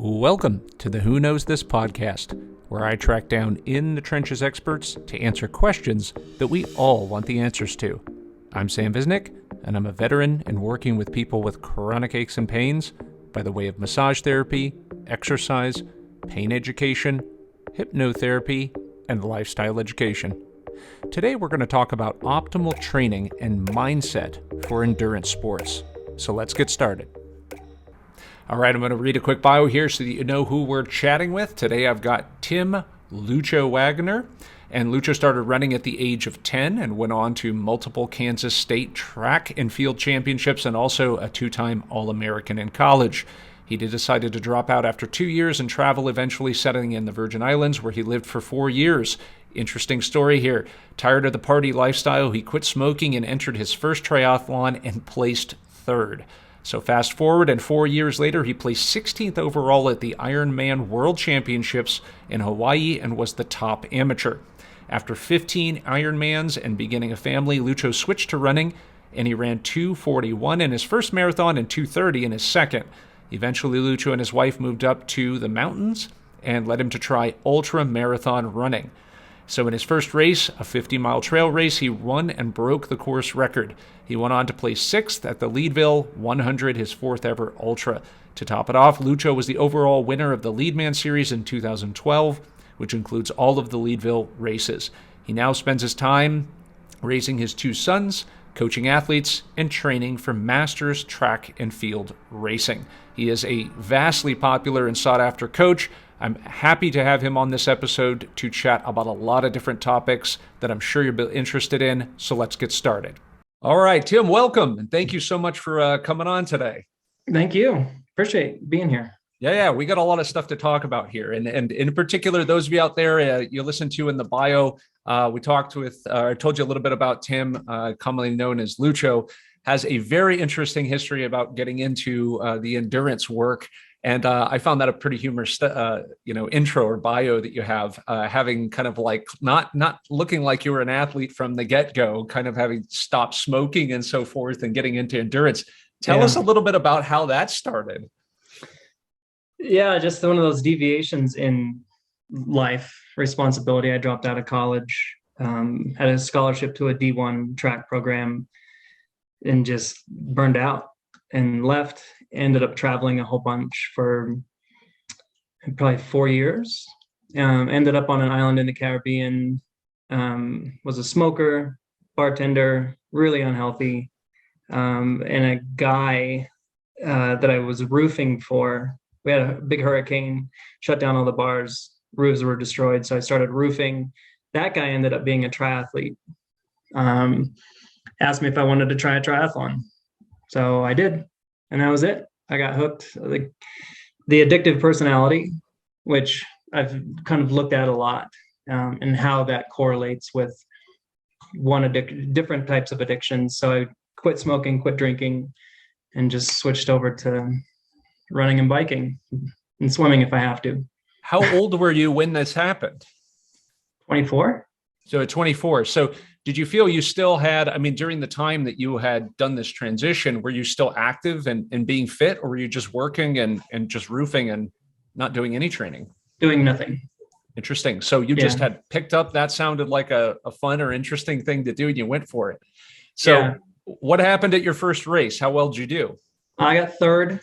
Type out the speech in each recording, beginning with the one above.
Welcome to the Who Knows This podcast, where I track down in the trenches experts to answer questions that we all want the answers to. I'm Sam Visnic, and I'm a veteran in working with people with chronic aches and pains by the way of massage therapy, exercise, pain education, hypnotherapy, and lifestyle education. Today we're going to talk about optimal training and mindset for endurance sports. So let's get started. All right, I'm going to read a quick bio here so that you know who we're chatting with. Today I've got Tim Lucho Waggoner, and Lucho started running at the age of 10 and went on to multiple Kansas State track and field championships and also a two-time All-American in college. He decided to drop out after 2 years and travel, eventually settling in the Virgin Islands, where he lived for 4 years. Interesting story here. Tired of the party lifestyle, he quit smoking and entered his first triathlon and placed third. So fast forward, and 4 years later, he placed 16th overall at the Ironman World Championships in Hawaii and was the top amateur. After 15 Ironmans and beginning a family, Lucho switched to running, and he ran 2:41 in his first marathon and 2:30 in his second. Eventually, Lucho and his wife moved up to the mountains and led him to try ultra marathon running. So in his first race, a 50-mile trail race, he won and broke the course record. He went on to place 6th at the Leadville 100, his 4th ever ultra. To top it off, Lucho was the overall winner of the Leadman Series in 2012, which includes all of the Leadville races. He now spends his time raising his 2 sons, coaching athletes, and training for masters track and field racing. He is a vastly popular and sought-after coach. I'm happy to have him on this episode to chat about a lot of different topics that I'm sure you'll be interested in, so let's get started. All right, Tim, welcome, and thank you so much for coming on today. Thank you. Appreciate being here. Yeah, we got a lot of stuff to talk about here. And in particular, those of you out there, you listened to in the bio, we talked with, I told you a little bit about Tim, commonly known as Lucho, has a very interesting history about getting into the endurance work. And I found that a pretty humorous, intro or bio that you have, having kind of like not looking like you were an athlete from the get-go, kind of having stopped smoking and so forth and getting into endurance. Tell us a little bit about how that started. Yeah, just one of those deviations in life, responsibility. I dropped out of college, had a scholarship to a D1 track program, and just burned out and left. Ended up traveling a whole bunch for probably 4 years. Ended up on an island in the Caribbean, was a smoker, bartender, really unhealthy. And a guy that I was roofing for, we had a big hurricane, shut down all the bars, roofs were destroyed. So I started roofing. That guy ended up being a triathlete. Asked me if I wanted to try a triathlon. So I did. And that was it. I got hooked. Like the addictive personality, which I've kind of looked at a lot, and how that correlates with different types of addictions. So I quit smoking, quit drinking, and just switched over to running and biking and swimming if I have to. How old were you when this happened? 24. So at 24. So did you feel you still had, during the time that you had done this transition, were you still active and being fit, or were you just working and just roofing and not doing any training? Doing nothing. Interesting. So you just had picked up, that sounded like a fun or interesting thing to do, and you went for it. So what happened at your first race? How well did you do? I got third.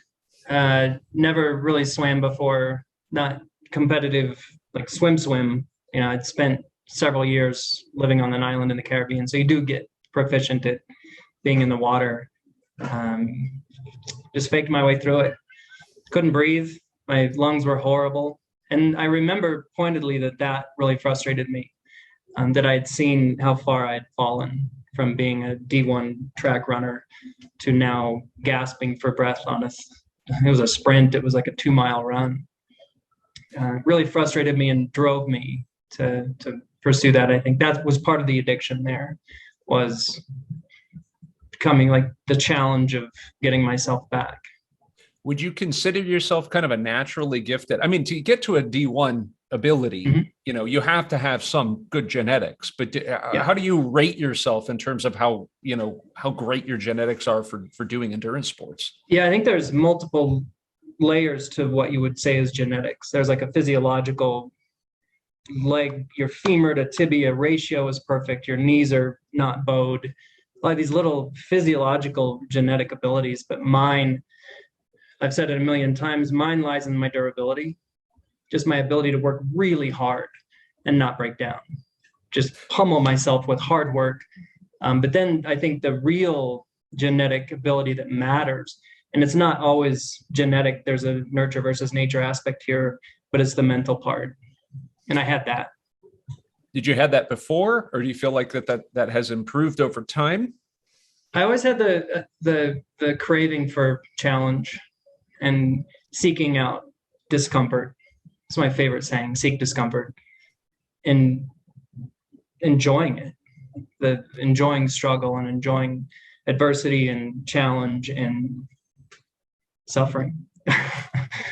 Never really swam before, not competitive, like swim. I'd spent several years living on an island in the Caribbean. So you do get proficient at being in the water. Just faked my way through it. Couldn't breathe. My lungs were horrible. And I remember pointedly that really frustrated me, that I'd seen how far I'd fallen from being a D1 track runner to now gasping for breath on it was a sprint. It was like a 2-mile run. Really frustrated me and drove me to pursue that. I think that was part of the addiction there, was becoming like the challenge of getting myself back. Would you consider yourself kind of a naturally gifted? To get to a D1 ability, you have to have some good genetics, but how do you rate yourself in terms of how great your genetics are for doing endurance sports? Yeah, I think there's multiple layers to what you would say is genetics. There's like a physiological leg, your femur to tibia ratio is perfect. Your knees are not bowed. A lot of these little physiological genetic abilities, but mine, I've said it a million times, mine lies in my durability, just my ability to work really hard and not break down, just pummel myself with hard work. But then I think the real genetic ability that matters, and it's not always genetic, there's a nurture versus nature aspect here, but it's the mental part. And I had that. Did you have that before, or do you feel like that has improved over time? I always had the craving for challenge and seeking out discomfort. It's my favorite saying, seek discomfort, and enjoying it, enjoying struggle and enjoying adversity and challenge and suffering.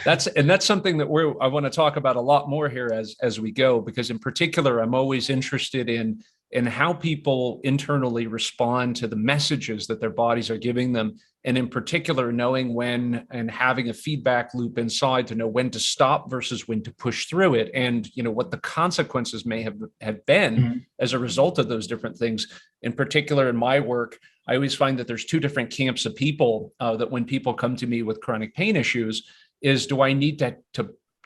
That's something that I want to talk about a lot more here as we go, because in particular, I'm always interested in how people internally respond to the messages that their bodies are giving them. And in particular, knowing when and having a feedback loop inside to know when to stop versus when to push through it. And, what the consequences may have been as a result of those different things. In particular, in my work, I always find that there's two different camps of people that when people come to me with chronic pain issues, is do I need to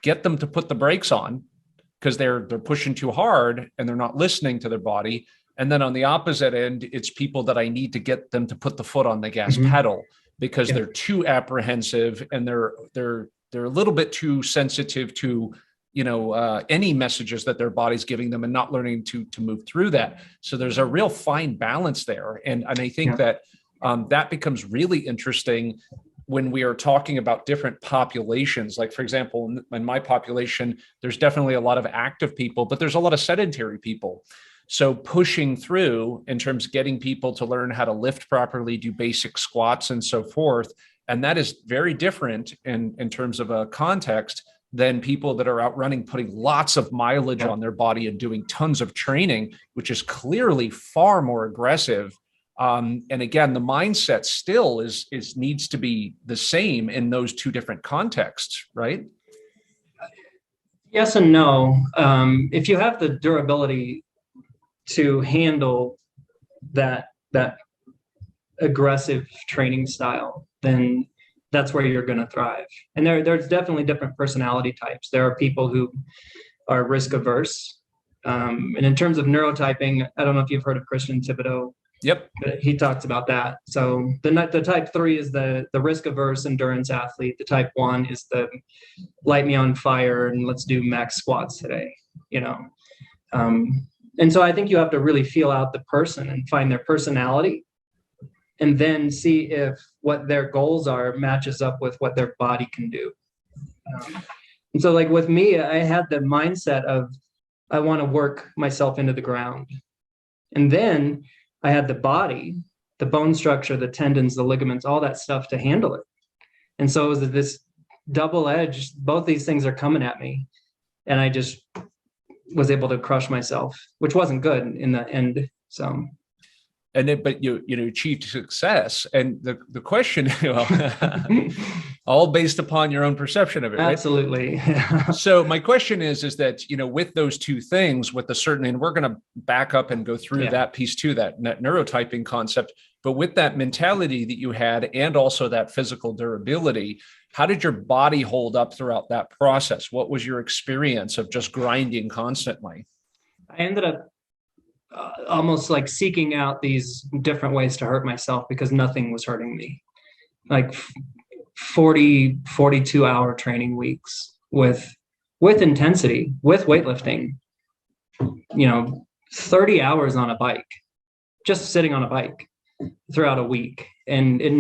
get them to put the brakes on because they're pushing too hard and they're not listening to their body? And then on the opposite end, it's people that I need to get them to put the foot on the gas pedal because they're too apprehensive and they're a little bit too sensitive to any messages that their body's giving them and not learning to move through that. So there's a real fine balance there. And I think that that becomes really interesting when we are talking about different populations. Like, for example, in my population, there's definitely a lot of active people, but there's a lot of sedentary people. So pushing through in terms of getting people to learn how to lift properly, do basic squats and so forth. And that is very different in terms of a context than people that are out running, putting lots of mileage on their body and doing tons of training, which is clearly far more aggressive. And again, the mindset still needs to be the same in those two different contexts, right? Yes and no. If you have the durability to handle that aggressive training style, then that's where you're going to thrive. And there's definitely different personality types. There are people who are risk averse. And in terms of neurotyping, I don't know if you've heard of Christian Thibodeau. Yep. But he talks about that. So the type 3 is the risk averse endurance athlete. The type 1 is the light me on fire and let's do max squats today, and so I think you have to really feel out the person and find their personality and then see if what their goals are matches up with what their body can do. And so like with me, I had the mindset of, I want to work myself into the ground. And then I had the body, the bone structure, the tendons, the ligaments, all that stuff to handle it. And so it was this double edge, both these things are coming at me. And I just was able to crush myself, which wasn't good in the end. So. But you achieved success. And the question, all based upon your own perception of it, right? Absolutely. So my question is that, with those two things, with the certain, and we're going to back up and go through that piece too, that neurotyping concept, but with that mentality that you had and also that physical durability, how did your body hold up throughout that process? What was your experience of just grinding constantly? I ended up almost like seeking out these different ways to hurt myself because nothing was hurting me. Like 42 hour training weeks with intensity, with weightlifting, 30 hours on a bike, just sitting on a bike throughout a week. And it I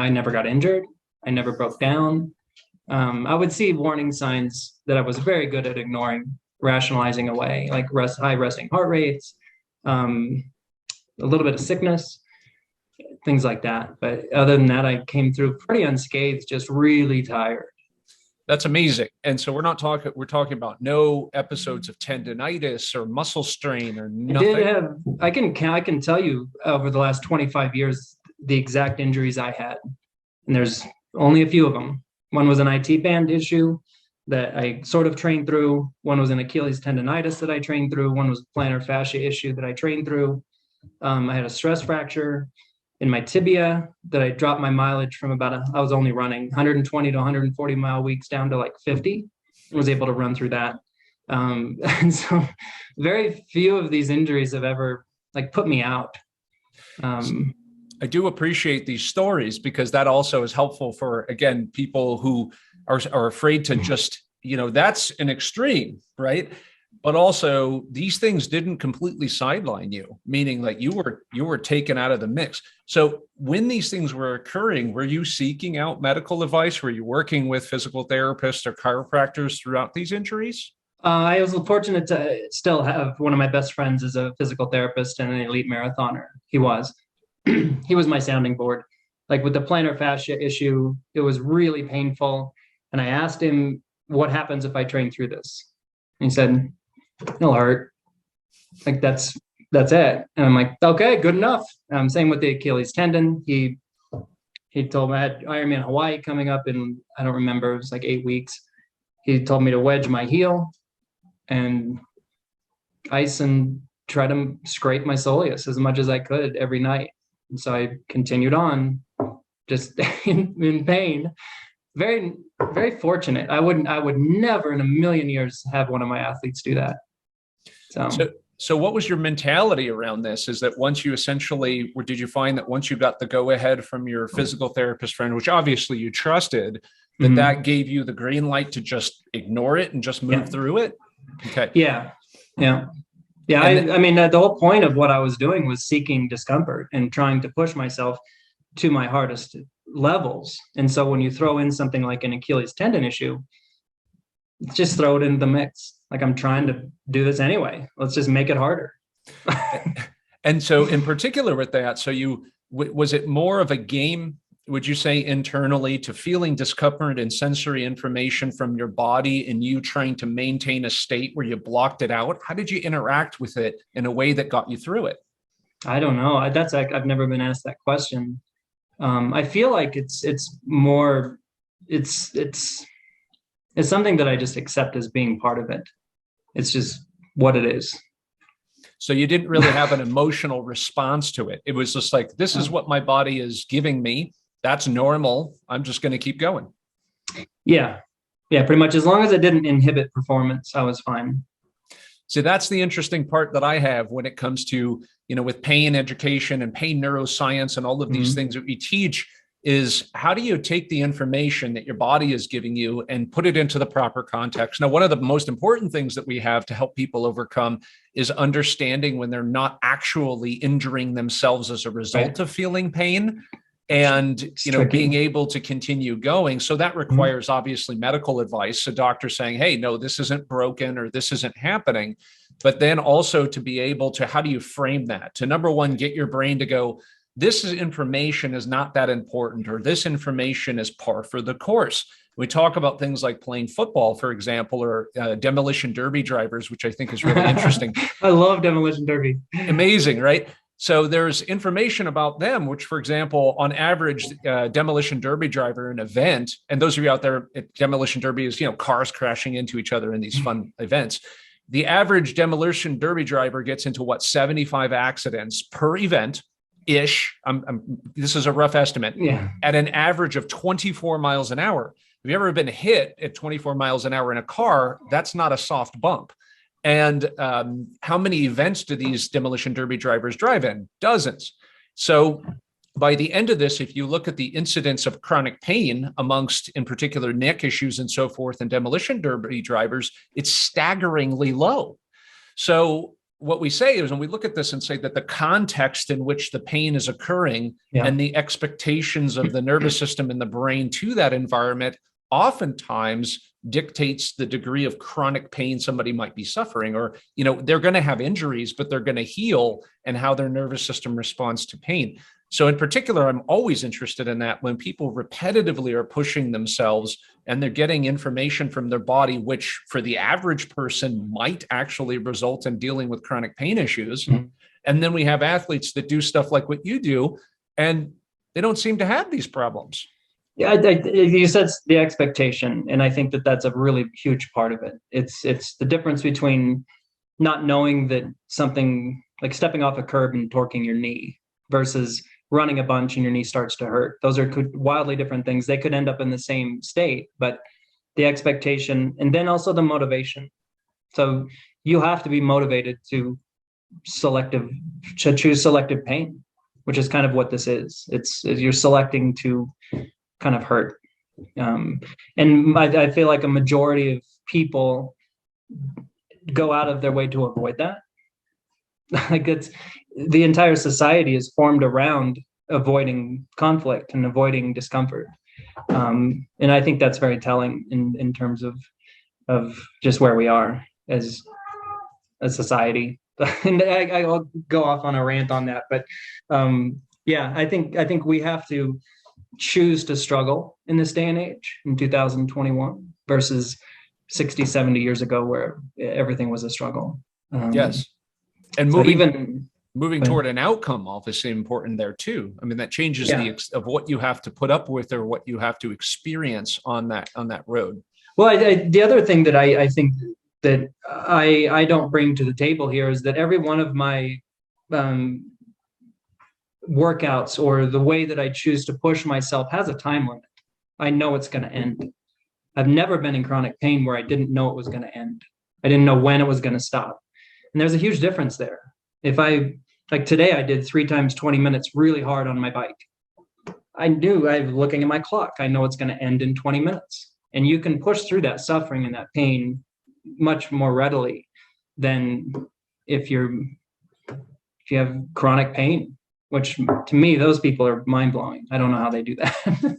never got injured. I never broke down. I would see warning signs that I was very good at ignoring, rationalizing away, like high resting heart rates, a little bit of sickness, things like that. But other than that, I came through pretty unscathed, just really tired. That's amazing. And so we're talking about no episodes of tendonitis or muscle strain or nothing. I can tell you over the last 25 years, the exact injuries I had. and there's only a few of them. One was an IT band issue that I sort of trained through. One was an Achilles tendonitis that I trained through. One was a plantar fascia issue that I trained through. I had a stress fracture in my tibia that I dropped my mileage from I was only running 120 to 140 mile weeks down to like 50, and was able to run through that. And so very few of these injuries have ever like put me out. I do appreciate these stories because that also is helpful for, again, people who are afraid to just, that's an extreme, right? But also these things didn't completely sideline you, meaning like you were taken out of the mix. So when these things were occurring, were you seeking out medical advice? Were you working with physical therapists or chiropractors throughout these injuries? I was fortunate to still have one of my best friends as a physical therapist and an elite marathoner. He was my sounding board. Like with the plantar fascia issue, it was really painful. And I asked him, what happens if I train through this? And he said, it'll hurt. Like that's it. And I'm like, okay, good enough. Same with the Achilles tendon. He told me I had Ironman Hawaii coming up in, I don't remember, it was like 8 weeks. He told me to wedge my heel and ice and try to scrape my soleus as much as I could every night. And so I continued on just in pain. Very, very fortunate. I would never in a million years have one of my athletes do that. So what was your mentality around this? Is that once you essentially, or did you find that once you got the go ahead from your physical therapist friend, which obviously you trusted, that gave you the green light to just ignore it and just move through it? Okay. Yeah. I mean, the whole point of what I was doing was seeking discomfort and trying to push myself to my hardest levels. And so when you throw in something like an Achilles tendon issue, just throw it into the mix. Like, I'm trying to do this anyway. Let's just make it harder. And so in particular with that, so was it more of a game, would you say, internally to feeling discomfort and sensory information from your body and you trying to maintain a state where you blocked it out? How did you interact with it in a way that got you through it? I don't know. I've never been asked that question. I feel like it's something that I just accept as being part of it. It's just what it is. So you didn't really have an emotional response to it. It was just like, this is what my body is giving me. That's normal. I'm just going to keep going. Yeah, pretty much. As long as it didn't inhibit performance, I was fine. So that's the interesting part that I have when it comes to, with pain education and pain neuroscience and all of these things that we teach, is how do you take the information that your body is giving you and put it into the proper context? Now, one of the most important things that we have to help people overcome is understanding when they're not actually injuring themselves as a result of feeling pain, and being able to continue going. So that requires obviously medical advice, a doctor saying, hey, no, this isn't broken or this isn't happening. But then also to be able to, how do you frame that? To number one, get your brain to go, this information is not that important, or this information is par for the course. We talk about things like playing football, for example, or demolition derby drivers, which I think is really interesting. I love demolition derby. Amazing, right? So there's information about them, which, for example, on average, demolition derby driver, an event, and those of you out there, demolition derby is, cars crashing into each other in these fun events. The average demolition derby driver gets into 75 accidents per event ish. This is a rough estimate. Yeah. At an average of 24 miles an hour. Have you ever been hit at 24 miles an hour in a car? That's not a soft bump. And how many events do these demolition derby drivers drive in? Dozens. So by the end of this, if you look at the incidence of chronic pain amongst, in particular, neck issues and so forth, and demolition derby drivers, it's staggeringly low. So what we say is, when we look at this and say that the context in which the pain is occurring and the expectations of the nervous system and the brain to that environment oftentimes dictates the degree of chronic pain somebody might be suffering, or, they're going to have injuries, but they're going to heal, and how their nervous system responds to pain. So in particular, I'm always interested in that when people repetitively are pushing themselves and they're getting information from their body, which for the average person might actually result in dealing with chronic pain issues. And then we have athletes that do stuff like what you do, and they don't seem to have these problems. Yeah, you said the expectation, and I think that that's a really huge part of it. It's the difference between not knowing that something like stepping off a curb and torquing your knee versus running a bunch and your knee starts to hurt. Those are wildly different things. They could end up in the same state, but the expectation and then also the motivation. So you have to be motivated to choose selective pain, which is kind of what this is. It's you're selecting to kind of hurt. And I feel like a majority of people go out of their way to avoid that. Like it's the entire society is formed around avoiding conflict and avoiding discomfort. And I think that's very telling in terms of just where we are as a society. And I'll go off on a rant on that, but yeah, I think we have to choose to struggle in this day and age in 2021 versus 60, 70 years ago where everything was a struggle. Yes. And moving toward an outcome obviously important there too. I mean, that changes of what you have to put up with or what you have to experience on that road. Well, the other thing that I think that I don't bring to the table here is that every one of my workouts or the way that I choose to push myself has a time limit. I know it's going to end. I've never been in chronic pain where I didn't know it was going to end. I didn't know when it was going to stop. And there's a huge difference there. If like today, I did 3 times 20 minutes really hard on my bike. I knew I was looking at my clock. I know it's going to end in 20 minutes. And you can push through that suffering and that pain much more readily than if you have chronic pain, which to me, those people are mind blowing. I don't know how they do that.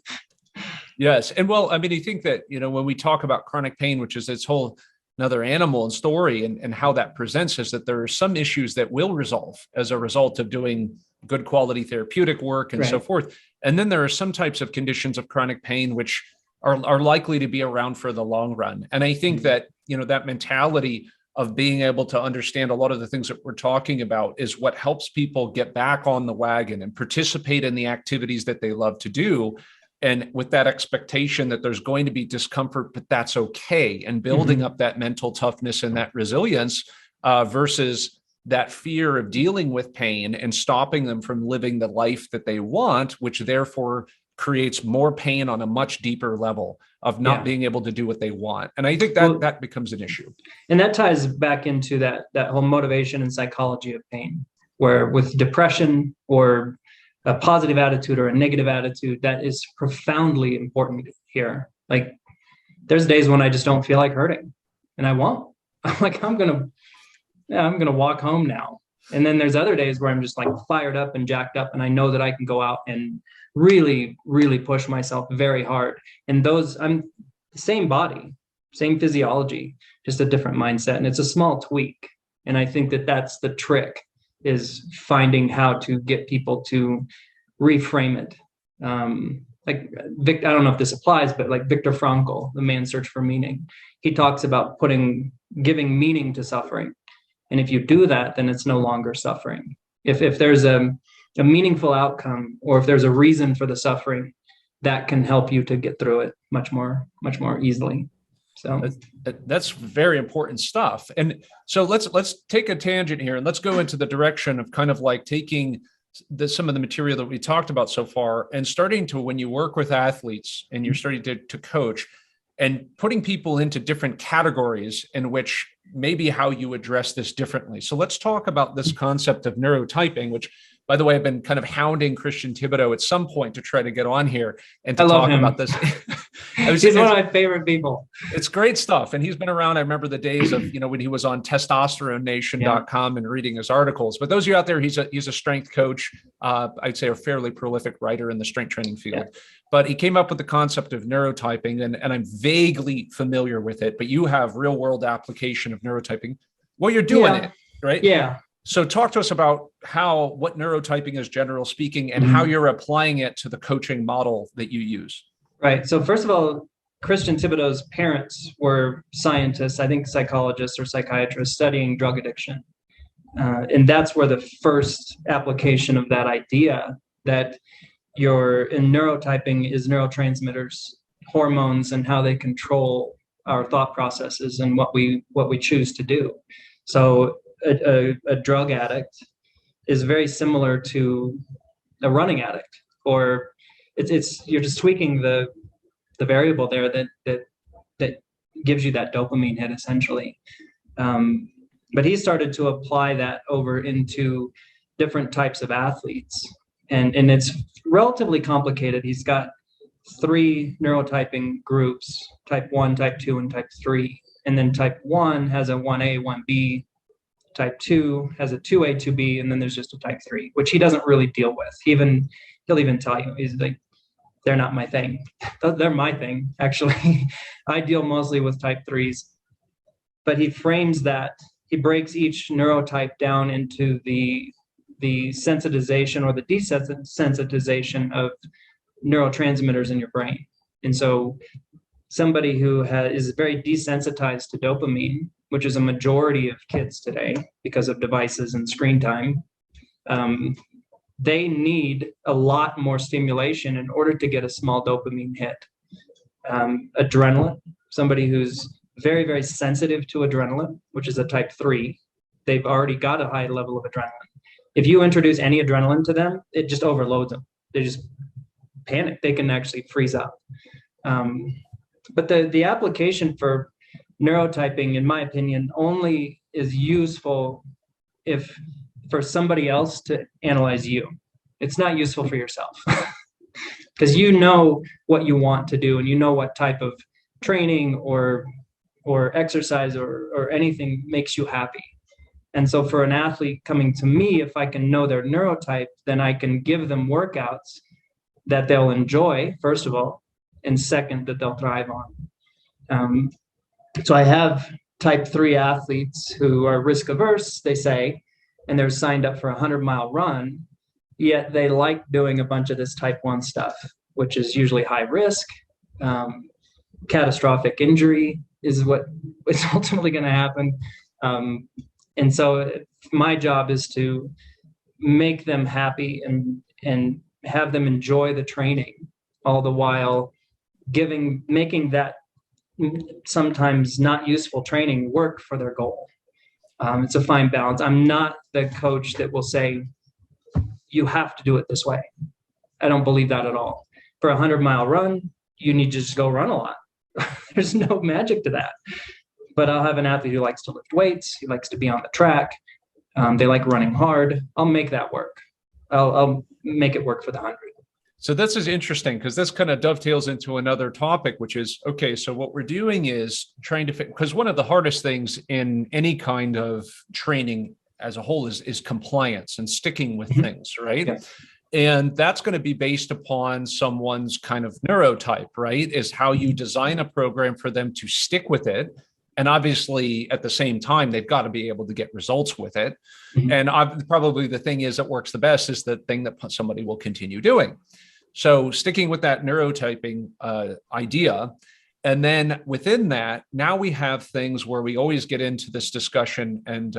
Yes. And well, I mean, I think that, when we talk about chronic pain, which is its whole another animal and story and how that presents is that there are some issues that will resolve as a result of doing good quality therapeutic work and so forth. And then there are some types of conditions of chronic pain, which are likely to be around for the long run. And I think that, that mentality of being able to understand a lot of the things that we're talking about is what helps people get back on the wagon and participate in the activities that they love to do. And with that expectation that there's going to be discomfort, but that's okay. And building up that mental toughness and that resilience versus that fear of dealing with pain and stopping them from living the life that they want, which therefore creates more pain on a much deeper level of not being able to do what they want. And I think that becomes an issue. And that ties back into that whole motivation and psychology of pain, where with depression or a positive attitude or a negative attitude, that is profoundly important here. Like there's days when I just don't feel like hurting and I won't. I'm like, I'm going to walk home now. And then there's other days where I'm just like fired up and jacked up. And I know that I can go out and really, really push myself very hard. And I'm the same body, same physiology, just a different mindset. And it's a small tweak. And I think that that's the trick, is finding how to get people to reframe it. Like Vic, I don't know if this applies, but like Viktor Frankl, The Man's Search for Meaning, he talks about giving meaning to suffering. And if you do that, then it's no longer suffering. If there's a meaningful outcome, or if there's a reason for the suffering, that can help you to get through it much more easily. So that's very important stuff. And so let's take a tangent here and let's go into the direction of kind of like taking some of the material that we talked about so far and starting to, when you work with athletes and you're starting to coach and putting people into different categories in which maybe how you address this differently. So let's talk about this concept of neurotyping, which, by the way, I've been kind of hounding Christian Thibodeau at some point to try to get on here and to talk about this. He's one of my favorite people. It's great stuff. And he's been around. I remember the days of, when he was on testosteronenation.com and reading his articles. But those of you out there, he's a strength coach. I'd say a fairly prolific writer in the strength training field. Yeah. But he came up with the concept of neurotyping, and I'm vaguely familiar with it, but you have real world application of neurotyping. Well, you're doing it, right? Yeah. So talk to us about what neurotyping is, general speaking, and how you're applying it to the coaching model that you use. Right. So first of all, Christian Thibodeau's parents were scientists, I think psychologists or psychiatrists studying drug addiction. And that's where the first application of that idea that in neurotyping is neurotransmitters, hormones, and how they control our thought processes and what we choose to do. So a drug addict is very similar to a running addict, or it's you're just tweaking the variable there that gives you that dopamine hit essentially. But he started to apply that over into different types of athletes, and it's relatively complicated. He's got 3 neurotyping groups: type 1, type 2, and type 3. And then type 1 has a 1A, 1B. Type 2 has a 2A, 2B, and then there's just a type 3, which he doesn't really deal with. He'll even tell you, he's like, they're not my thing. They're my thing, actually. I deal mostly with type 3s. But he frames that, he breaks each neurotype down into the sensitization or the desensitization of neurotransmitters in your brain. And so somebody who is very desensitized to dopamine, which is a majority of kids today because of devices and screen time, they need a lot more stimulation in order to get a small dopamine hit. Adrenaline, somebody who's very, very sensitive to adrenaline, which is a type 3, they've already got a high level of adrenaline. If you introduce any adrenaline to them, it just overloads them. They just panic. They can actually freeze up. But the application for neurotyping, in my opinion, only is useful if for somebody else to analyze you. It's not useful for yourself because you know what you want to do and you know what type of training or exercise or anything makes you happy. And so for an athlete coming to me, if I can know their neurotype, then I can give them workouts that they'll enjoy, first of all, and second, that they'll thrive on. So I have type 3 athletes who are risk averse, they say, and they're signed up for a 100-mile run, yet they like doing a bunch of this type 1 stuff, which is usually high risk. Catastrophic injury is what is ultimately going to happen. And so my job is to make them happy and have them enjoy the training, all the while making that sometimes not useful training work for their goal. It's a fine balance. I'm not the coach that will say, you have to do it this way. I don't believe that at all. For a 100-mile run, you need to just go run a lot. There's no magic to that. But I'll have an athlete who likes to lift weights. He likes to be on the track. They like running hard. I'll make that work. I'll make it work for the 100. So this is interesting because this kind of dovetails into another topic, which is, okay, so what we're doing is trying to fit, because one of the hardest things in any kind of training as a whole is compliance and sticking with things, right? Yeah. And that's going to be based upon someone's kind of neurotype, right? Is how you design a program for them to stick with it. And obviously, at the same time, they've got to be able to get results with it. Mm-hmm. And probably the thing is that works the best is the thing that somebody will continue doing. So sticking with that neurotyping idea. And then within that, now we have things where we always get into this discussion, and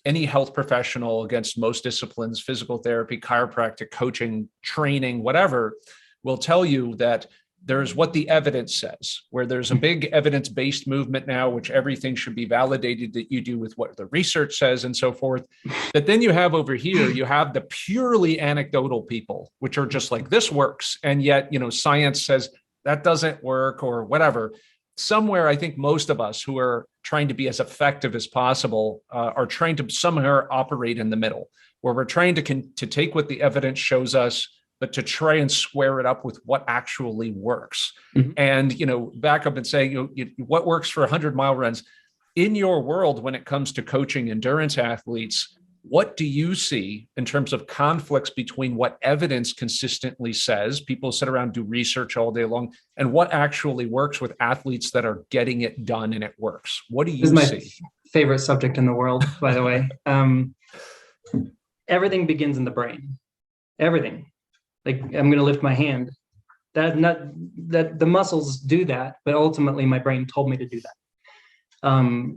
any health professional against most disciplines, physical therapy, chiropractic, coaching, training, whatever, will tell you that there's what the evidence says, where there's a big evidence-based movement now, which everything should be validated that you do with what the research says and so forth. But then you have over here, you have the purely anecdotal people, which are just like, this works. And yet, science says that doesn't work or whatever. Somewhere, I think most of us who are trying to be as effective as possible are trying to somehow operate in the middle, where we're trying to take what the evidence shows us, but to try and square it up with what actually works. Mm-hmm. And, back up and saying, what works for 100-mile runs in your world when it comes to coaching endurance athletes, what do you see in terms of conflicts between what evidence consistently says, people sit around, do research all day long, and what actually works with athletes that are getting it done and it works? What do you see? This is my favorite subject in the world, by the way. Everything begins in the brain. Everything. Like, I'm going to lift my hand. That the muscles do that, but ultimately my brain told me to do that.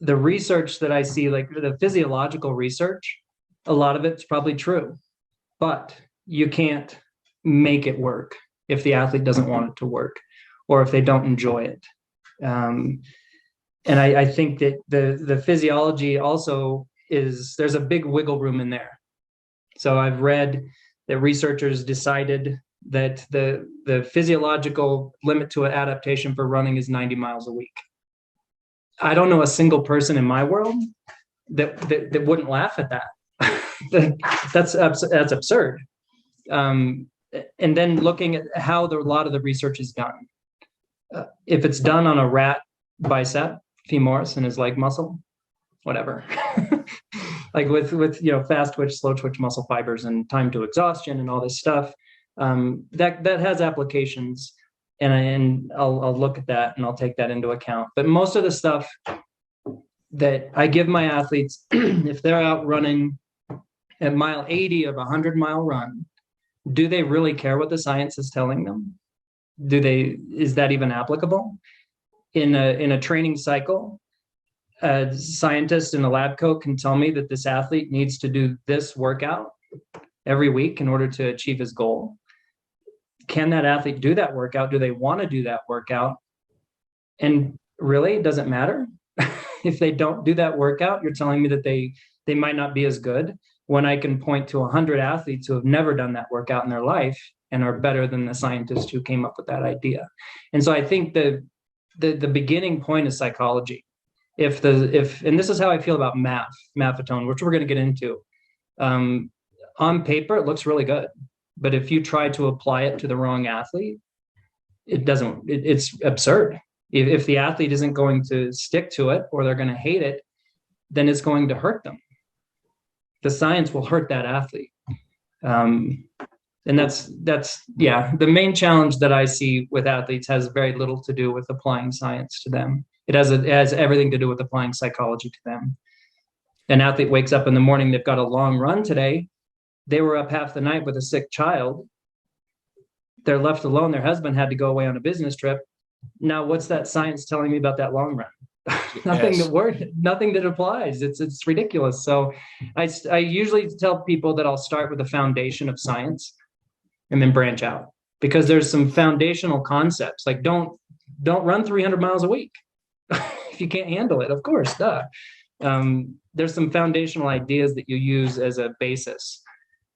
The research that I see, like the physiological research, a lot of it's probably true, but you can't make it work if the athlete doesn't want it to work, or if they don't enjoy it. And I think that the physiology also there's a big wiggle room in there. So I've read that researchers decided that the physiological limit to an adaptation for running is 90 miles a week. I don't know a single person in my world that wouldn't laugh at that. That's absurd. And then looking at how a lot of the research is done. If it's done on a rat bicep, femoris, and his leg muscle, whatever. Like with fast twitch, slow twitch muscle fibers and time to exhaustion and all this stuff, that has applications, and I'll look at that and I'll take that into account. But most of the stuff that I give my athletes, if they're out running at mile 80 of a 100-mile run, do they really care what the science is telling them? Is that even applicable? In a training cycle, a scientist in a lab coat can tell me that this athlete needs to do this workout every week in order to achieve his goal. Can that athlete do that workout? Do they want to do that workout? And really, it doesn't matter. If they don't do that workout, you're telling me that they might not be as good, when I can point to 100 athletes who have never done that workout in their life and are better than the scientist who came up with that idea. And so I think the beginning point is psychology. And this is how I feel about maffetone, which we're going to get into. On paper, it looks really good, but if you try to apply it to the wrong athlete, it doesn't. It's absurd. If the athlete isn't going to stick to it, or they're going to hate it, then it's going to hurt them. The science will hurt that athlete. And that's the main challenge that I see with athletes has very little to do with applying science to them. It has everything to do with applying psychology to them. An athlete wakes up in the morning, they've got a long run today. They were up half the night with a sick child. They're left alone. Their husband had to go away on a business trip. Now, what's that science telling me about that long run? Nothing that applies. It's ridiculous. So I usually tell people that I'll start with a foundation of science and then branch out, because there's some foundational concepts. Like don't run 300 miles a week if you can't handle it, of course, duh. There's some foundational ideas that you use as a basis.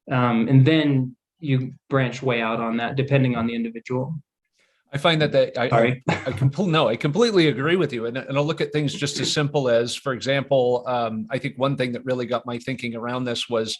And then you branch way out on that, depending on the individual. I find I completely agree with you. And I'll look at things just as simple as, for example, I think one thing that really got my thinking around this was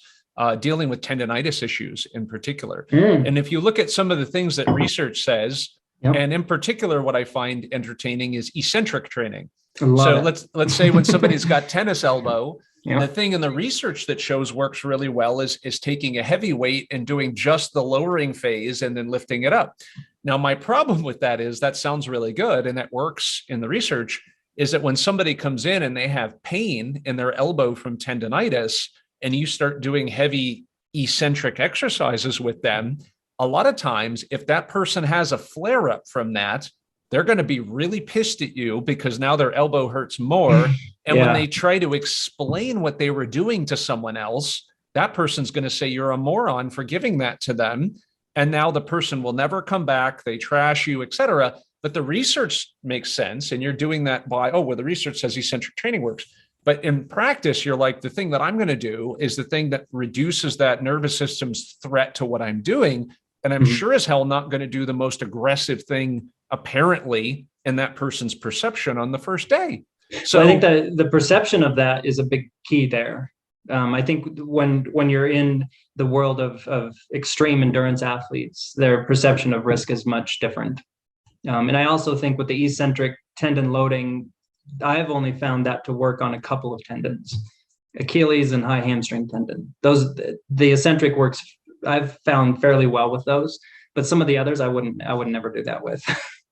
dealing with tendonitis issues in particular. And if you look at some of the things that research says, and in particular, what I find entertaining is eccentric training. So let's say when somebody's got tennis elbow, the thing in the research that shows works really well is taking a heavy weight and doing just the lowering phase and then lifting it up. Now, my problem with that is that sounds really good, and that works in the research, is that when somebody comes in and they have pain in their elbow from tendonitis, and you start doing heavy eccentric exercises with them, a lot of times, if that person has a flare up from that, they're going to be really pissed at you because now their elbow hurts more. And when they try to explain what they were doing to someone else, that person's going to say you're a moron for giving that to them. And now the person will never come back. They trash you, et cetera. But the research makes sense. And you're doing that by, the research says eccentric training works. But in practice, you're like, the thing that I'm going to do is the thing that reduces that nervous system's threat to what I'm doing. And I'm sure as hell not going to do the most aggressive thing, apparently, in that person's perception on the first day. So I think that the perception of that is a big key there. I think when you're in the world of extreme endurance athletes, their perception of risk is much different. And I also think with the eccentric tendon loading, I've only found that to work on a couple of tendons, Achilles and high hamstring tendon. The eccentric works, I've found fairly well with those, but some of the others I would never do that with.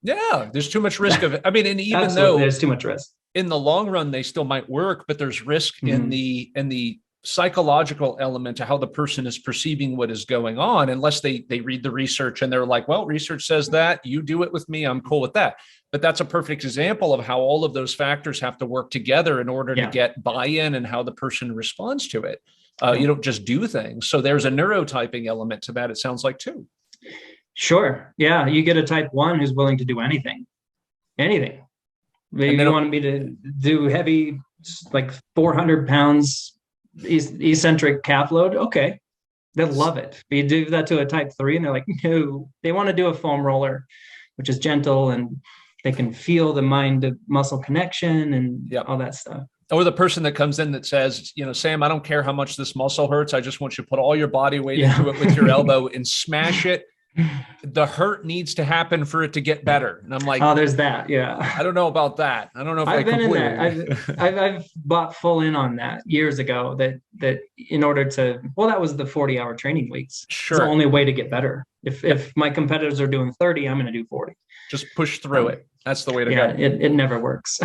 Yeah, there's too much risk of it. I mean, and even Absolutely, though there's too much risk in the long run, they still might work, but there's risk in the psychological element to how the person is perceiving what is going on, unless they read the research and they're like, well, research says that, you do it with me, I'm cool with that. But that's a perfect example of how all of those factors have to work together in order to get buy-in and how the person responds to it. You don't just do things. So there's a neurotyping element to that, it sounds like, too. Sure. Yeah. You get a type 1 who's willing to do anything. Maybe you want me to do heavy, like 400 pounds eccentric calf load. Okay. They'll love it. But you do that to a type 3 and they're like, no, they want to do a foam roller, which is gentle and they can feel the mind to muscle connection and all that stuff. Or the person that comes in that says, Sam, I don't care how much this muscle hurts. I just want you to put all your body weight into it with your elbow and smash it. The hurt needs to happen for it to get better. And I'm like, oh, there's that. Yeah. I don't know about that. I don't know if I've been in that. I've bought full in on that years ago that in order to, well, that was the 40-hour training weeks. Sure. It's the only way to get better. If my competitors are doing 30, I'm going to do 40. Just push through it. That's the way to go. It never works.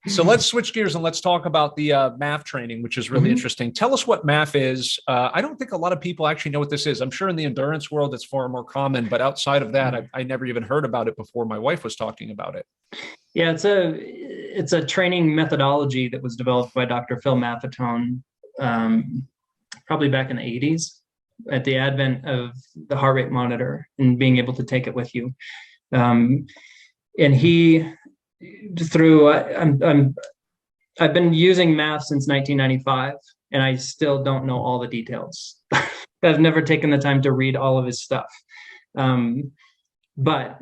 So let's switch gears and let's talk about the MAF training, which is really interesting. Tell us what MAF is. I don't think a lot of people actually know what this is. I'm sure in the endurance world, it's far more common, but outside of that, I never even heard about it before my wife was talking about it. Yeah, it's a training methodology that was developed by Dr. Phil Maffetone, probably back in the 80s at the advent of the heart rate monitor and being able to take it with you. And he, I've been using MAF since 1995, and I still don't know all the details. I've never taken the time to read all of his stuff. But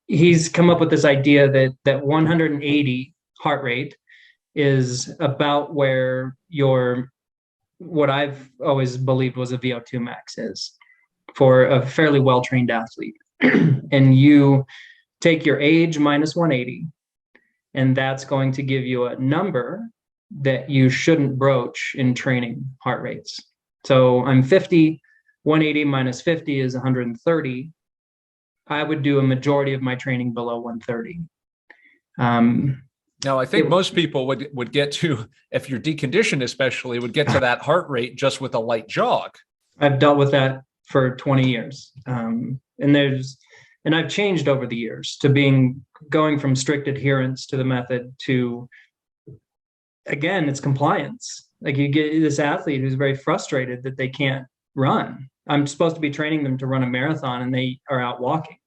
he's come up with this idea that 180 heart rate is about where what I've always believed was a VO2 max is for a fairly well-trained athlete. And you take your age minus 180, and that's going to give you a number that you shouldn't broach in training heart rates. So I'm 50, 180 minus 50 is 130. I would do a majority of my training below 130. Now, I think most people would get to, if you're deconditioned especially, would get to that heart rate just with a light jog. I've dealt with that for 20 years. And I've changed over the years to going from strict adherence to the method to, again, it's compliance. Like you get this athlete who's very frustrated that they can't run. I'm supposed to be training them to run a marathon and they are out walking.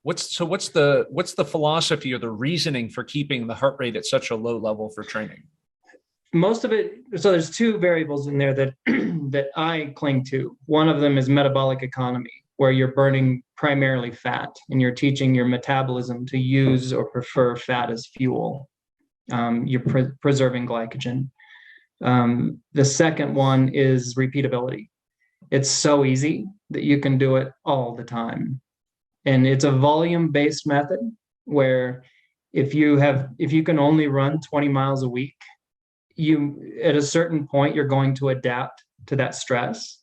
What's the philosophy or the reasoning for keeping the heart rate at such a low level for training? Most of it, so there's two variables in there that that I cling to. One of them is metabolic economy, where you're burning primarily fat and you're teaching your metabolism to use or prefer fat as fuel. You're preserving glycogen. The second one is repeatability. It's so easy that you can do it all the time. And it's a volume-based method where if you can only run 20 miles a week, at a certain point, you're going to adapt to that stress,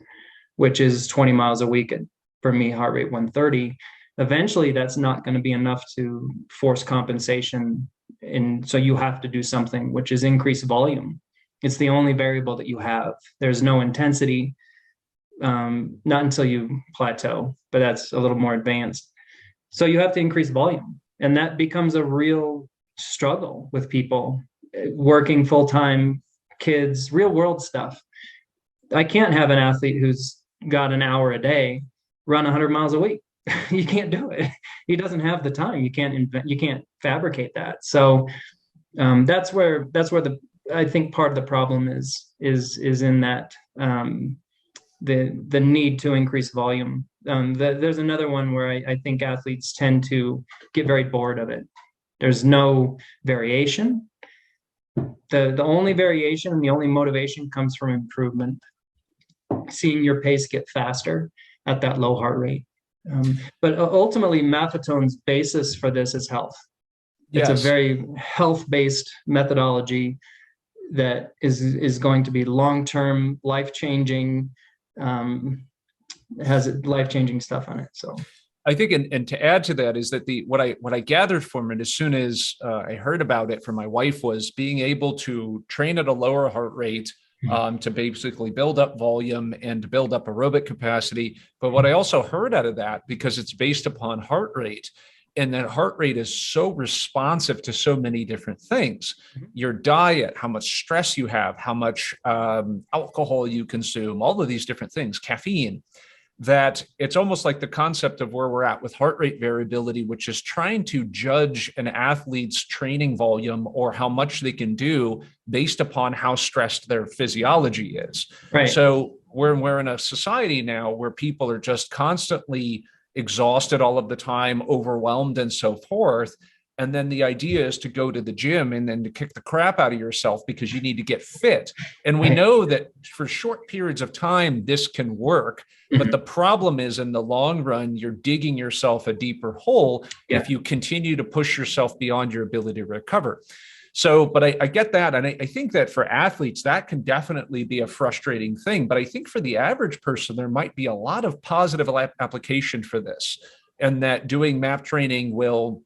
which is 20 miles a week at, for me, heart rate 130. Eventually, that's not going to be enough to force compensation. And so you have to do something, which is increase volume. It's the only variable that you have. There's no intensity, not until you plateau, but that's a little more advanced. So you have to increase volume. And that becomes a real struggle with people working full-time, kids, real world stuff. I can't have an athlete who's got an hour a day run 100 miles a week. You can't do it. He doesn't have the time. You can't fabricate that. So that's where I think part of the problem is in that the need to increase volume. There's another one where I think athletes tend to get very bored of it. There's no variation. The only variation and the only motivation comes from improvement, seeing your pace get faster at that low heart rate. But ultimately, Maffetone's basis for this is health. It's a very health-based methodology that is going to be long-term, life-changing, has life-changing stuff on it. So I think, and to add to that is that what I gathered from it as soon as I heard about it from my wife was being able to train at a lower heart rate to basically build up volume and to build up aerobic capacity. But what I also heard out of that, because it's based upon heart rate, and that heart rate is so responsive to so many different things, your diet, how much stress you have, how much alcohol you consume, all of these different things, caffeine. that it's almost like the concept of where we're at with heart rate variability, which is trying to judge an athlete's training volume or how much they can do based upon how stressed their physiology is. Right. So we're in a society now where people are just constantly exhausted all of the time, overwhelmed and so forth. And then the idea is to go to the gym and then to kick the crap out of yourself because you need to get fit. And we know that for short periods of time, this can work. But the problem is in the long run, you're digging yourself a deeper hole if you continue to push yourself beyond your ability to recover. So, but I get that. And I think that for athletes, that can definitely be a frustrating thing. But I think for the average person, there might be a lot of positive application for this, and that doing MAP training will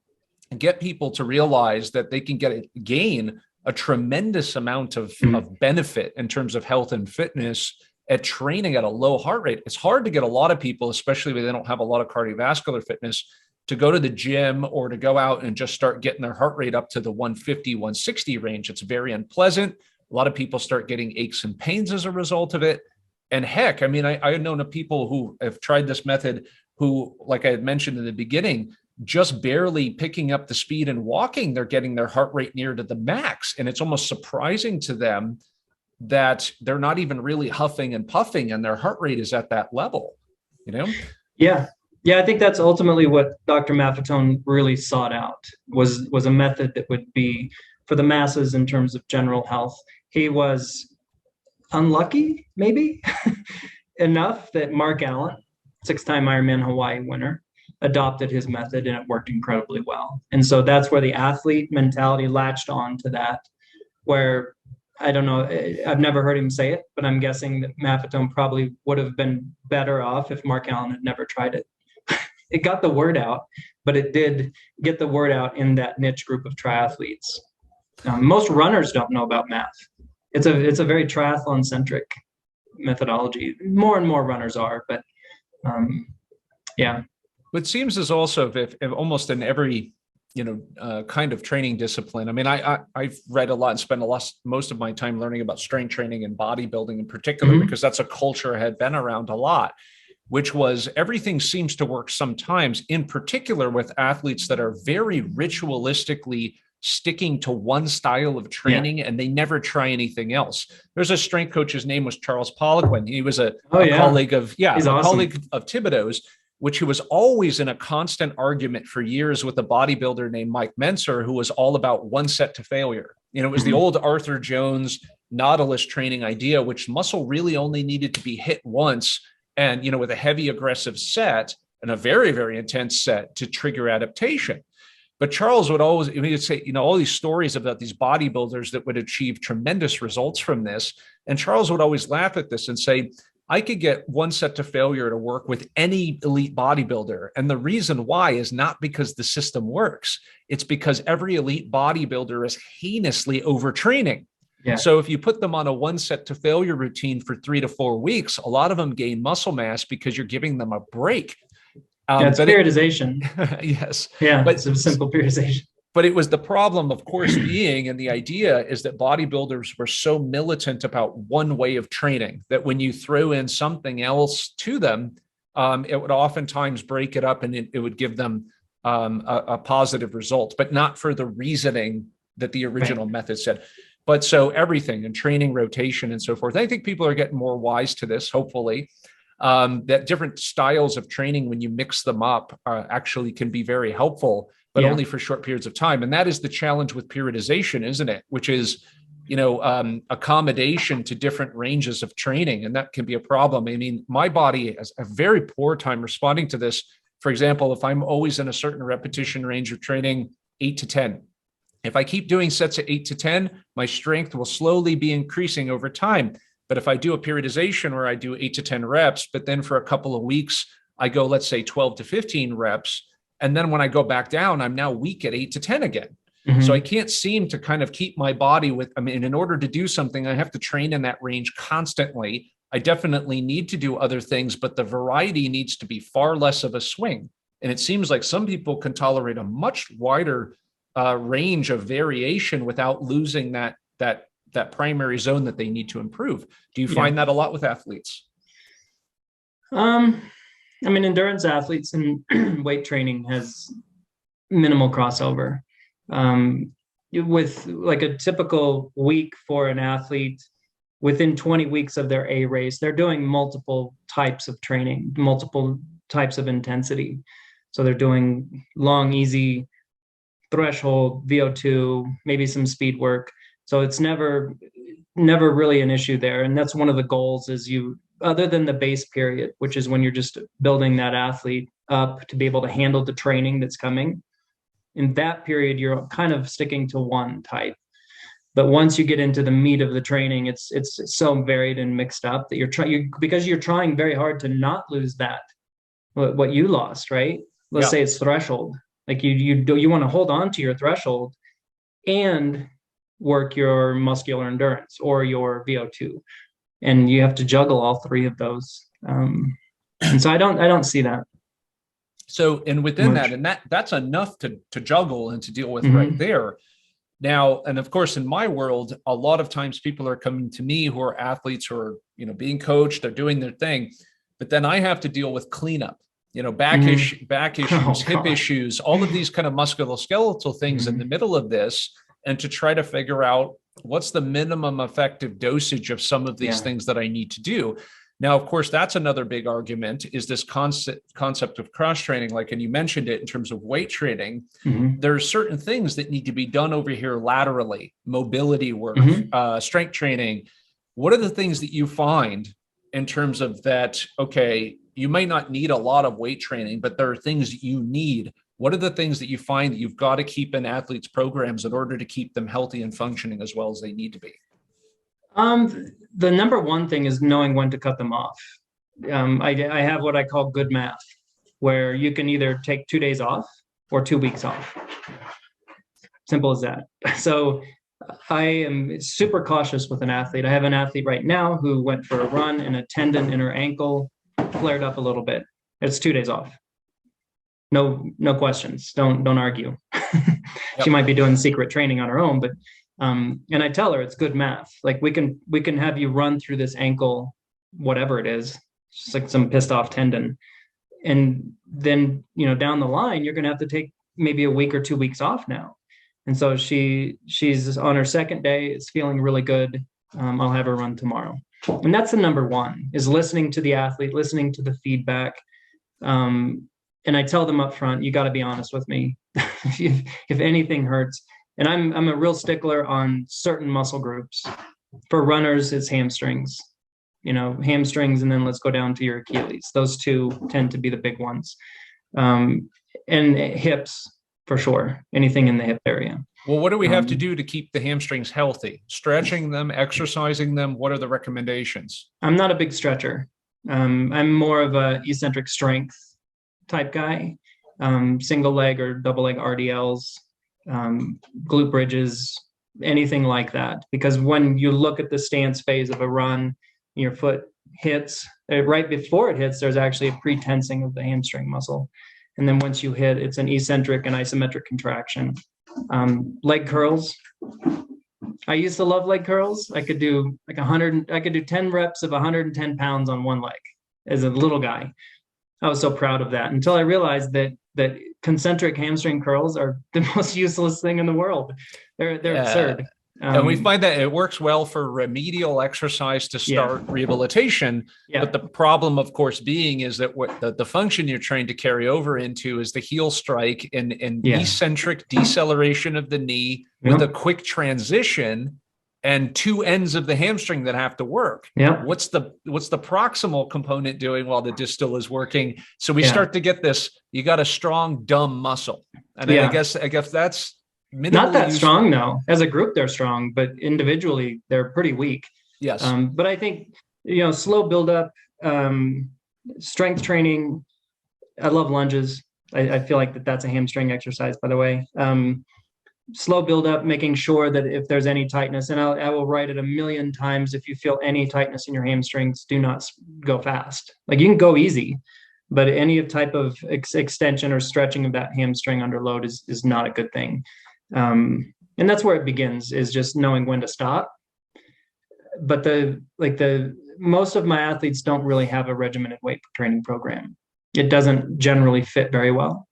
get people to realize that they can gain a tremendous amount of benefit in terms of health and fitness at training at a low heart rate. It's hard to get a lot of people, especially when they don't have a lot of cardiovascular fitness, to go to the gym or to go out and just start getting their heart rate up to the 150, 160 range. It's very unpleasant. A lot of people start getting aches and pains as a result of it. And heck, I mean, I've known of people who have tried this method who, like I had mentioned in the beginning, just barely picking up the speed and walking, they're getting their heart rate near to the max. And it's almost surprising to them that they're not even really huffing and puffing and their heart rate is at that level, you know? Yeah. Yeah. I think that's ultimately what Dr. Maffetone really sought out was a method that would be for the masses in terms of general health. He was unlucky, maybe enough that Mark Allen, 6-time Ironman Hawaii winner, adopted his method and it worked incredibly well. And so that's where the athlete mentality latched on to that, where I don't know, I've never heard him say it, but I'm guessing that Maffetone probably would have been better off if Mark Allen had never tried it. It got the word out, but it did get the word out in that niche group of triathletes. Most runners don't know about math. It's a very triathlon centric methodology. More and more runners are, but yeah. What seems is also if almost in every kind of training discipline. I mean, I've read a lot and spent most of my time learning about strength training and bodybuilding in particular, because that's a culture I had been around a lot, which was everything seems to work sometimes, in particular with athletes that are very ritualistically sticking to one style of training and they never try anything else. There's a strength coach, his name was Charles Poliquin. He was a colleague of, colleague of Thibodeau's, which he was always in a constant argument for years with a bodybuilder named Mike Mentzer, who was all about one set to failure. You know, it was the old Arthur Jones Nautilus training idea, which muscle really only needed to be hit once and, with a heavy aggressive set and a very, very intense set to trigger adaptation. But Charles would always, he'd say, all these stories about these bodybuilders that would achieve tremendous results from this. And Charles would always laugh at this and say, I could get one set to failure to work with any elite bodybuilder. And the reason why is not because the system works. It's because every elite bodybuilder is heinously overtraining. Yeah. So if you put them on a one set to failure routine for 3 to 4 weeks, a lot of them gain muscle mass because you're giving them a break. It's periodization. Yes. Yeah, but it's a simple periodization. But it was the problem, of course, being, and the idea is that bodybuilders were so militant about one way of training that when you throw in something else to them, it would oftentimes break it up and it would give them a positive result, but not for the reasoning that the original method said. But so everything and training, rotation, and so forth. I think people are getting more wise to this, hopefully, that different styles of training, when you mix them up, actually can be very helpful, but only for short periods of time. And that is the challenge with periodization, isn't it? Which is, accommodation to different ranges of training. And that can be a problem. I mean, my body has a very poor time responding to this. For example, if I'm always in a certain repetition range of training, 8 to 10, if I keep doing sets of 8 to 10, my strength will slowly be increasing over time. But if I do a periodization where I do 8 to 10 reps, but then for a couple of weeks, I go, let's say 12 to 15 reps. And then when I go back down, I'm now weak at 8 to 10 again. So I can't seem to kind of keep my body in order to do something, I have to train in that range constantly. I definitely need to do other things, but the variety needs to be far less of a swing. And it seems like some people can tolerate a much wider range of variation without losing that primary zone that they need to improve. Do you find that a lot with athletes? I mean, endurance athletes and weight training has minimal crossover. With like a typical week for an athlete, within 20 weeks of their A race, they're doing multiple types of training, multiple types of intensity. So they're doing long, easy, threshold, VO2, maybe some speed work. So it's never really an issue there. And that's one of the goals is other than the base period, which is when you're just building that athlete up to be able to handle the training that's coming. In that period, you're kind of sticking to one type. But once you get into the meat of the training, it's so varied and mixed up that because you're trying very hard to not lose that, what you lost, right? Let's say it's threshold. Like you want to hold on to your threshold and work your muscular endurance or your VO2. And you have to juggle all three of those. And so I don't see that. So, and within that, and that's enough to juggle and to deal with right there. Now, and of course, in my world, a lot of times people are coming to me who are athletes who are, being coached, they're doing their thing, but then I have to deal with cleanup, back issues, hip issues, all of these kind of musculoskeletal things in the middle of this, and to try to figure out what's the minimum effective dosage of some of these things that I need to do. Now, of course, that's another big argument is this concept of cross training, and you mentioned it in terms of weight training. There's certain things that need to be done over here laterally, mobility work, strength training. What are the things that you find in terms of that? Okay, you may not need a lot of weight training, but there are things that you need. What are the things that you find that you've got to keep in athletes' programs in order to keep them healthy and functioning as well as they need to be? The number one thing is knowing when to cut them off. I have what I call good math, where you can either take 2 days off or 2 weeks off. Simple as that. So I am super cautious with an athlete. I have an athlete right now who went for a run and a tendon in her ankle flared up a little bit. It's 2 days off. No questions. Don't argue. She might be doing secret training on her own, but and I tell her it's good math. Like we can have you run through this ankle, whatever it is, just like some pissed off tendon. And then, down the line, you're going to have to take maybe a week or 2 weeks off now. And so she's on her second day. It's feeling really good. I'll have her run tomorrow. And that's the number one is listening to the athlete, listening to the feedback. And I tell them up front, you got to be honest with me. if anything hurts. And I'm a real stickler on certain muscle groups. For runners, it's hamstrings, hamstrings, and then let's go down to your Achilles. Those two tend to be the big ones. And hips, for sure, anything in the hip area. Well, what do we have to do to keep the hamstrings healthy? Stretching them, exercising them? What are the recommendations? I'm not a big stretcher. I'm more of a eccentric strength type guy, single leg or double leg RDLs. Glute bridges, anything like that. Because when you look at the stance phase of a run, your foot hits, right before it hits, there's actually a pre-tensing of the hamstring muscle. And then once you hit, it's an eccentric and isometric contraction. Leg curls. I used to love leg curls. I could do 10 reps of 110 pounds on one leg as a little guy. I was so proud of that until I realized that concentric hamstring curls are the most useless thing in the world. They're absurd. And we find that it works well for remedial exercise to start rehabilitation. But the problem, of course, being is that what the function you're trying to carry over into is the heel strike and eccentric deceleration of the knee with a quick transition and two ends of the hamstring that have to work. What's the proximal component doing while the distal is working? So we start to get this, you got a strong, dumb muscle. And I guess that's not that strong though. As a group, they're strong, but individually they're pretty weak. Yes. But I think, slow buildup, strength training. I love lunges. I feel like that's a hamstring exercise, by the way. Slow buildup, making sure that if there's any tightness, and I will write it 1,000,000 times, if you feel any tightness in your hamstrings, do not go fast. Like you can go easy, but any type of extension or stretching of that hamstring under load is not a good thing. And that's where it begins, is just knowing when to stop. But most of my athletes don't really have a regimented weight training program. It doesn't generally fit very well.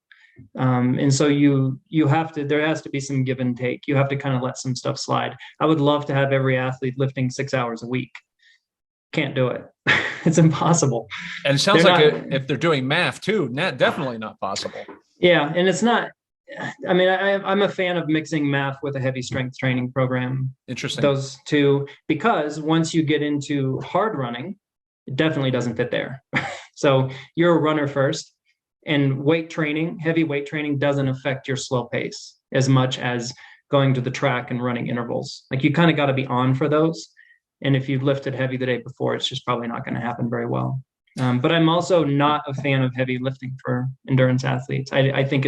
And so there has to be some give and take. You have to kind of let some stuff slide. I would love to have every athlete lifting 6 hours a week. Can't do it. It's impossible. And it sounds if they're doing math too, definitely not possible. Yeah. And it's not, I mean, I'm a fan of mixing math with a heavy strength training program. Interesting. Those two, because once you get into hard running, it definitely doesn't fit there. So you're a runner first, and heavy weight training doesn't affect your slow pace as much as going to the track and running intervals. Like, you kind of got to be on for those. And if you've lifted heavy the day before, it's just probably not going to happen very well. But I'm also not a fan of heavy lifting for endurance athletes. I think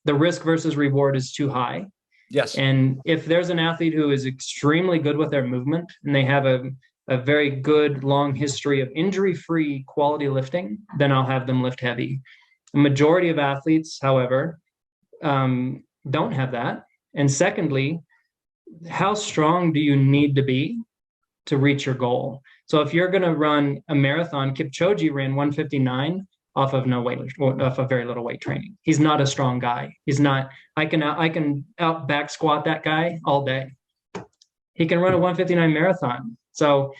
the risk versus reward is too high. Yes. And if there's an athlete who is extremely good with their movement and they have a very good long history of injury-free quality lifting, then I'll have them lift heavy. The majority of athletes, however, don't have that. And secondly, how strong do you need to be to reach your goal? So if you're going to run a marathon, Kipchoge ran 159 off of very little weight training. He's not a strong guy. He's not. I can out back squat that guy all day. He can run a 159 marathon. So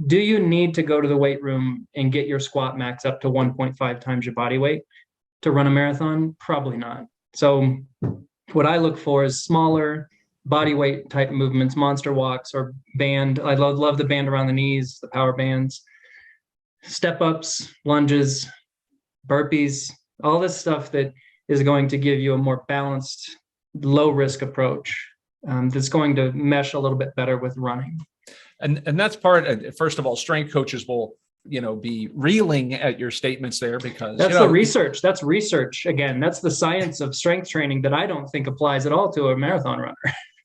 do you need to go to the weight room and get your squat max up to 1.5 times your body weight to run a marathon? Probably not. So what I look for is smaller body weight type movements, monster walks or band. I love the band around the knees, the power bands, step ups, lunges, burpees, all this stuff that is going to give you a more balanced, low risk approach that's going to mesh a little bit better with running. And that's first of all, strength coaches will, be reeling at your statements there, because that's the research. That's research. Again, that's the science of strength training that I don't think applies at all to a marathon runner.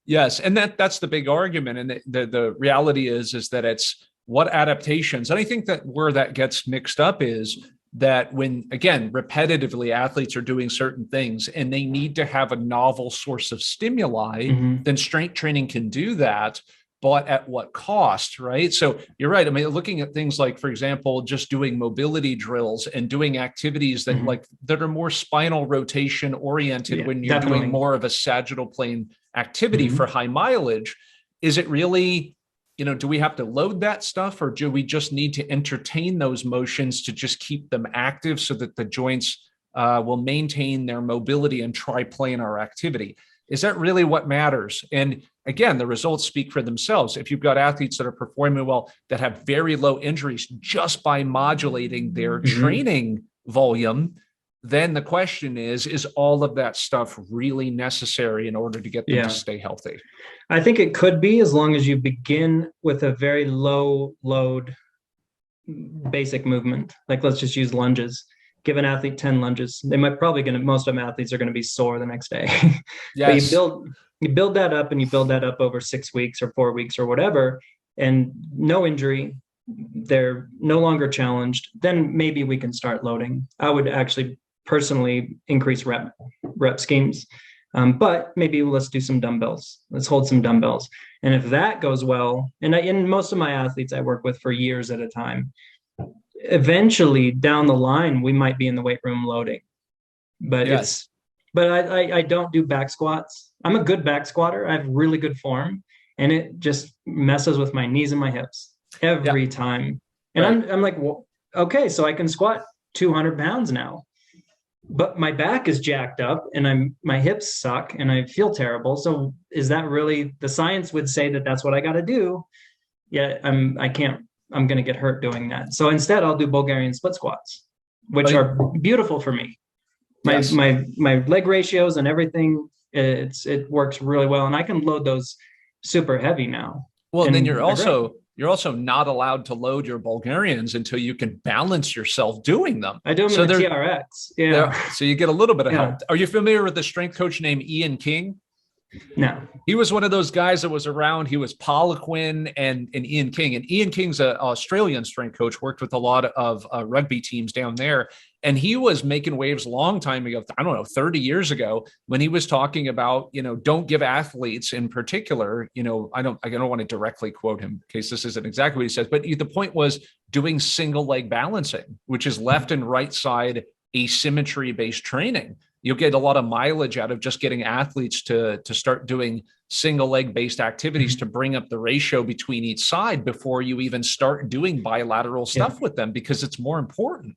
Yes. And that's the big argument. And the reality is that it's what adaptations. And I think that where that gets mixed up is that when, again, repetitively athletes are doing certain things and they need to have a novel source of stimuli, then strength training can do that. But at what cost, right? So you're right. I mean, looking at things like, for example, just doing mobility drills and doing activities that are more spinal rotation oriented when you're doing more of a sagittal plane activity for high mileage. Is it really, do we have to load that stuff, or do we just need to entertain those motions to just keep them active so that the joints will maintain their mobility and triplanar activity? Is that really what matters? And again, the results speak for themselves. If you've got athletes that are performing well, that have very low injuries just by modulating their training volume, then the question is all of that stuff really necessary in order to get them to stay healthy? I think it could be, as long as you begin with a very low load basic movement. Like, let's just use lunges. Give an athlete 10 lunges. Most of them athletes are going to be sore the next day. Yes. But you build that up, and you build that up over 6 weeks or 4 weeks or whatever, and no injury, they're no longer challenged, then maybe we can start loading. I would actually personally increase rep schemes. But maybe let's do some dumbbells. Let's hold some dumbbells. And if that goes well, and most of my athletes I work with for years at a time, eventually down the line, we might be in the weight room loading, but I don't do back squats. I'm a good back squatter. I have really good form, and it just messes with my knees and my hips every time. And I'm like, well, okay, so I can squat 200 pounds now, but my back is jacked up and my hips suck and I feel terrible. So is that really, the science would say that that's what I got to do? Yeah, I'm going to get hurt doing that. So instead I'll do Bulgarian split squats, which are beautiful for me. My leg ratios and everything, it works really well. And I can load those super heavy now. Well, and then you're also not allowed to load your Bulgarians until you can balance yourself doing them. I do them in the TRX. Yeah. So you get a little bit of help. Are you familiar with the strength coach named Ian King? No. He was one of those guys that was around. He was Poliquin and Ian King. And Ian King's an Australian strength coach, worked with a lot of rugby teams down there. And he was making waves a long time ago, 30 years ago, when he was talking about, don't give athletes in particular, I don't want to directly quote him in case this isn't exactly what he says, but the point was doing single leg balancing, which is left and right side asymmetry-based training. You'll get a lot of mileage out of just getting athletes to start doing single leg based activities to bring up the ratio between each side before you even start doing bilateral stuff with them, because it's more important.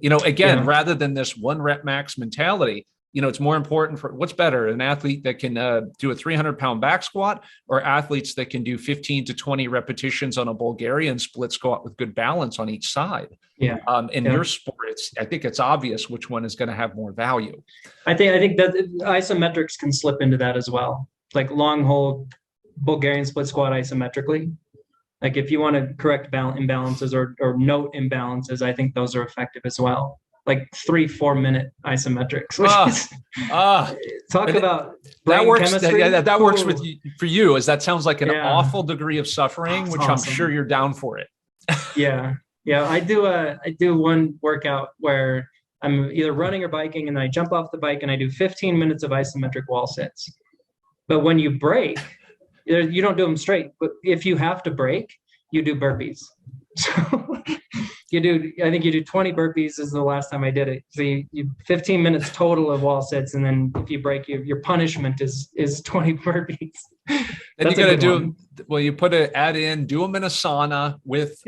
Again, rather than this 1 rep max mentality, it's more important for what's better, an athlete that can do a 300-pound back squat, or athletes that can do 15 to 20 repetitions on a Bulgarian split squat with good balance on each side. In your sport, I think it's obvious which one is going to have more value. I think that isometrics can slip into that as well. Like long hold Bulgarian split squat isometrically. Like if you want to correct imbalances or note imbalances, I think those are effective as well. Like 3-4 minute isometrics, which talk about that works. Chemistry. That works for you, as that sounds like an awful degree of suffering, which awesome. I'm sure you're down for it. Yeah. I do one workout where I'm either running or biking, and then I jump off the bike and I do 15 minutes of isometric wall sits. But when you break, you don't do them straight. But if you have to break, you do burpees. So I think you do 20 burpees is the last time I did it. So you 15 minutes total of wall sits, and then if you break, your punishment is 20 burpees. And you got to do them. Well, you add in, do them in a sauna with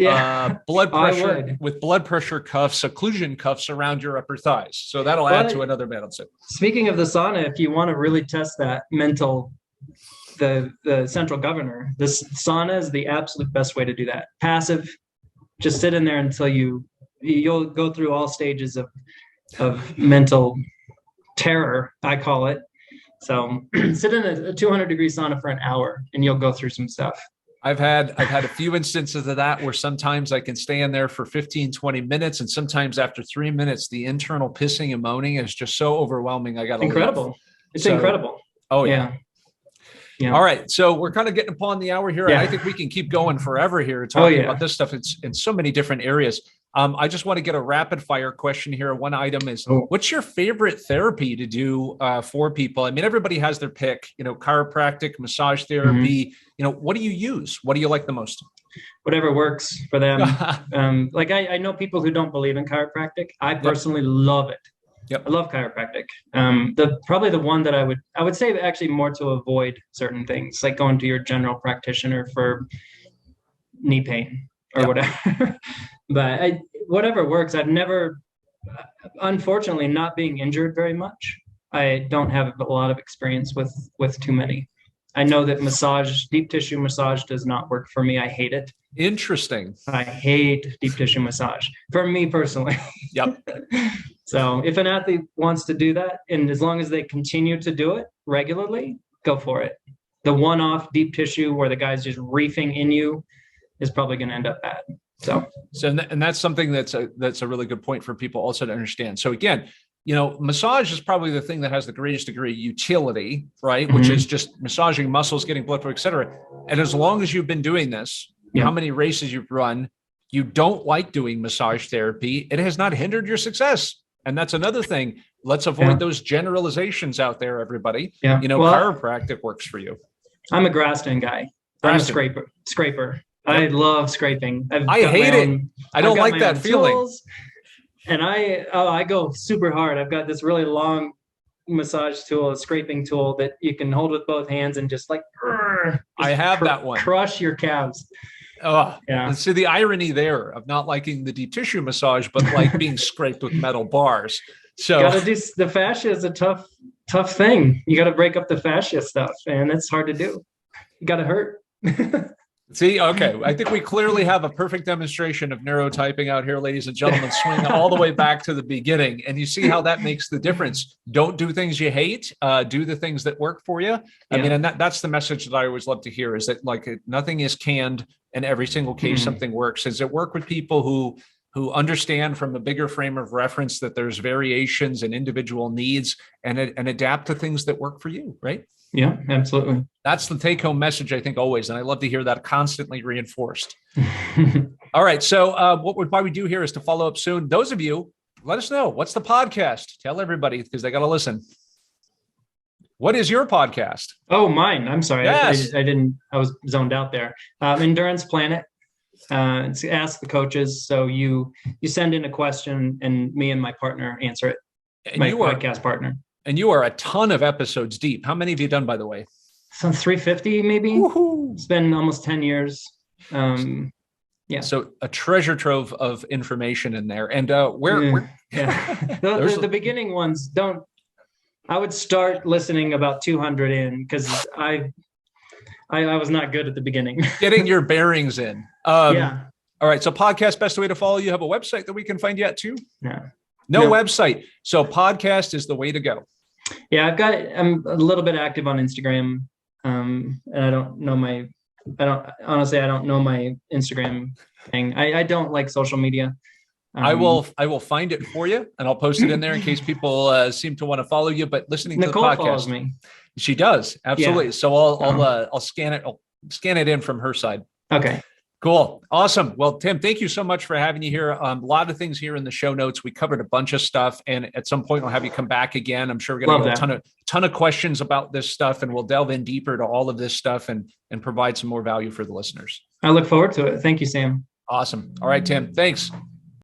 blood pressure cuffs, occlusion cuffs around your upper thighs. So that'll add to another medicine. Speaking of the sauna, if you want to really test that mental, the central governor, this sauna is the absolute best way to do that. Passive. Just sit in there until you'll go through all stages of mental terror, I call it. So sit in a 200-degree sauna for an hour and you'll go through some stuff. I've had a few instances of that where sometimes I can stay in there for 15, 20 minutes. And sometimes after 3 minutes, the internal pissing and moaning is just so overwhelming. I got to leave. Incredible. It's incredible. Oh yeah. Yeah. All right. So we're kind of getting upon the hour here. Yeah. I think we can keep going forever here talking about this stuff. It's in so many different areas. I just want to get a rapid fire question here. One item is, what's your favorite therapy to do for people? I mean, everybody has their pick, chiropractic, massage therapy, what do you use? What do you like the most? Whatever works for them. I know people who don't believe in chiropractic. I personally love it. Yep. I love chiropractic. Probably the one that I would say actually more to avoid certain things, like going to your general practitioner for knee pain or whatever. But whatever works. I've never, unfortunately, not being injured very much. I don't have a lot of experience with too many. I know that deep tissue massage does not work for me. I hate it. Interesting. I hate deep tissue massage for me personally. Yep. So if an athlete wants to do that, and as long as they continue to do it regularly, go for it. The one-off deep tissue where the guy's just reefing in you is probably going to end up bad. So and that's something that's a really good point for people also to understand. So again, massage is probably the thing that has the greatest degree of utility, right? Mm-hmm. Which is just massaging muscles, getting blood flow, et cetera. And as long as you've been doing this, how many races you've run, you don't like doing massage therapy, it has not hindered your success. And that's another thing. Let's avoid those generalizations out there, everybody. Yeah. Chiropractic works for you. I'm a Graston guy. I'm a scraper. I love scraping. I hate it. I don't like that feeling. And I go super hard. I've got this really long massage tool, a scraping tool that you can hold with both hands and just I have that one. Crush your calves. Oh, yeah. And see the irony there of not liking the deep tissue massage, but like being scraped with metal bars. So gotta do, the fascia is a tough thing. You got to break up the fascia stuff, and it's hard to do. You got to hurt. See, okay. I think we clearly have a perfect demonstration of neurotyping out here, ladies and gentlemen, swing all the way back to the beginning. And you see how that makes the difference. Don't do things you hate, do the things that work for you. I mean, and that's the message that I always love to hear, is that nothing is canned and every single case something works. Does it work with people who understand from a bigger frame of reference that there's variations and individual needs and adapt to things that work for you, right? Yeah, absolutely. That's the take-home message, I think, always. And I love to hear that constantly reinforced. All right. So what we'd probably do here is to follow up soon. Those of you, let us know. What's the podcast? Tell everybody, because they got to listen. What is your podcast? Oh, mine. I'm sorry. Yes. I was zoned out there. Endurance Planet. Ask the coaches. So you send in a question, and me and my partner answer it. And my podcast partner. And you are a ton of episodes deep. How many have you done, by the way? Some 350 maybe. Woo-hoo. It's been almost 10 years. Yeah. So a treasure trove of information in there. And where yeah. the beginning ones I would start listening about 200 in, because I was not good at the beginning. Getting your bearings in. Yeah. All right. So podcast, best way to follow you. Have a website that we can find you at too? No website. So podcast is the way to go. Yeah. I'm a little bit active on Instagram. And I don't know my Instagram thing. I don't like social media. I will find it for you, and I'll post it in there in case people seem to want to follow you. But listening Nicole to the podcast, follows me. She does, absolutely. Yeah. So I'll scan it. I'll scan it in from her side. Okay. Cool. Awesome. Well, Tim, thank you so much for having you here. A lot of things here in the show notes. We covered a bunch of stuff, and at some point we'll have you come back again. I'm sure we're going to get a ton of questions about this stuff, and we'll delve in deeper to all of this stuff and provide some more value for the listeners. I look forward to it. Thank you, Sam. Awesome. All right, Tim. Thanks.